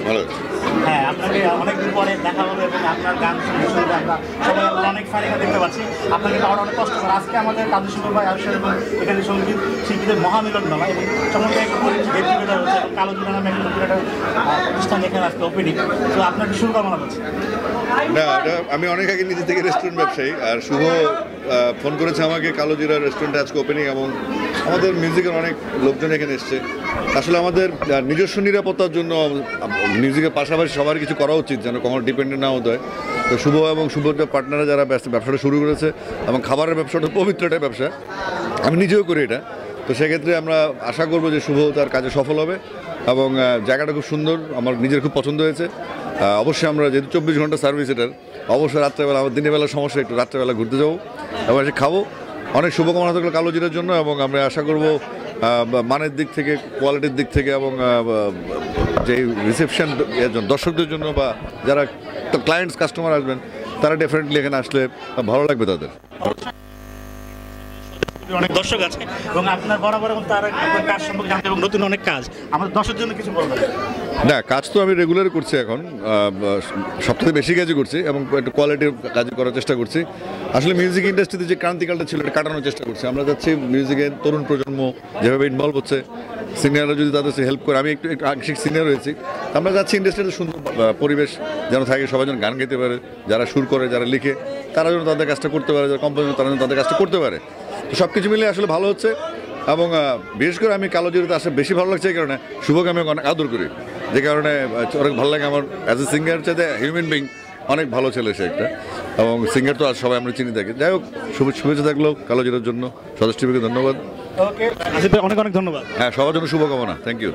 ভালো। হ্যাঁ, আপনাকে অনেকদিন পরে দেখা হলো এবং আপনার গান শুনতে শুনতে আমরা সবাই অনেক ফারিকা দেখতে পাচ্ছি। আপনাকে পাওয়ার অনেক কষ্ট করে। আজকে আমাদের কাজী শুভ ভাই আবিষ্কার এবং এখানে সঙ্গীত শিল্পীদের মহামিলন মেলা এবং চমৎকার একটা গেট টুগেদার হচ্ছে এবং কালো জিরা নামে একটা প্রতিষ্ঠান এখানে আজকে ওপেনিং। তো আপনার শুভকামনা করছি। না, এটা আমি অনেক আগে নিজে থেকে রেস্টুরেন্ট ব্যবসায়ী, আর শুভ ফোন করেছে আমাকে কালো জিরা রেস্টুরেন্টে আজকে ওপেনিং, এবং আমাদের মিউজিকের অনেক লোকজন এখানে এসছে। আসলে আমাদের নিজস্ব নিরাপত্তার জন্য মিউজিকের পাশাপাশি সবার কিছু করা উচিত, যেন কখনো ডিপেন্ডেন্ট না হতে হয়। তো শুভ এবং শুভর পার্টনাররা যারা ব্যবসাটা শুরু করেছে, এবং খাবারের ব্যবসাটা পবিত্র একটা ব্যবসা, আমি নিজেও করি এটা। তো সেক্ষেত্রে আমরা আশা করবো যে শুভ তার কাজে সফল হবে, এবং জায়গাটা খুব সুন্দর, আমার নিজের খুব পছন্দ হয়েছে। অবশ্যই আমরা যেহেতু 24 ঘন্টা সার্ভিস এটার, অবশ্যই রাত্রেবেলা, আমার দিনের বেলা সমস্যা, একটু রাত্রেবেলা ঘুরতে যাবো এবং এসে খাবো। অনেক শুভকামনা থাকলো কালো জিরার জন্য, এবং আমরা আশা করব মানের দিক থেকে, কোয়ালিটির দিক থেকে, এবং যে রিসেপশন দর্শকদের জন্য বা যারা ক্লায়েন্টস কাস্টমার আসবেন, তারা ডেফিনেটলি এখানে আসলে ভালো লাগবে তাদের। অনেক দর্শক আছে এবং আপনার বরাবর এবং তার আপনার কাজ সম্পর্কে জানতে এবং নতুন অনেক কাজ আমাদের দর্শকের জন্য কিছু বলবেন? না, কাজ তো আমি রেগুলার করছি এখন, সবথেকে বেশি কাজই করছি এবং একটু কোয়ালিটির কাজ করার চেষ্টা করছি। আসলে মিউজিক ইন্ডাস্ট্রিতে যে ক্রান্তিকালটা ছিল এটা কাটানোর চেষ্টা করছি। আমরা যাচ্ছি মিউজিকের তরুণ প্রজন্ম যেভাবে ইনভলভ হচ্ছে, সিনিয়ররা যদি তাদের হেল্প করে, আমি একটু আংশিক সিনিয়র হয়েছি, আমরা যাচ্ছি ইন্ডাস্ট্রিতে সুন্দর পরিবেশ যেন থাকে, সবাই যেন গান গাইতে পারে, যারা সুর করে, যারা লিখে, তারা যেন তাদের কাজটা করতে পারে, যারা কম্পোজ তারা যেন তাদের কাজটা করতে পারে। তো সব কিছু মিলে আসলে ভালো হচ্ছে, এবং বিশেষ করে আমি কালো জিরাতে আসলে বেশি ভালো লাগছে এই কারণে শুভকে আমি অনেক আদর করি, যে কারণে অনেক ভালো লাগে আমার অ্যাজ এ সিঙ্গার চাইতে হিউম্যান বিং অনেক ভালো ছেলে সে একটা, এবং সিঙ্গার তো আজ সবাই আমরা চিনি থাকি। যাই হোক, শুভেচ্ছা থাকলো কালো জিরার জন্য। স্বদেশ টিভিকে ধন্যবাদ। ওকে, আসিফ ভাই অনেক অনেক ধন্যবাদ। হ্যাঁ, সবার জন্য শুভকামনা। Thank you.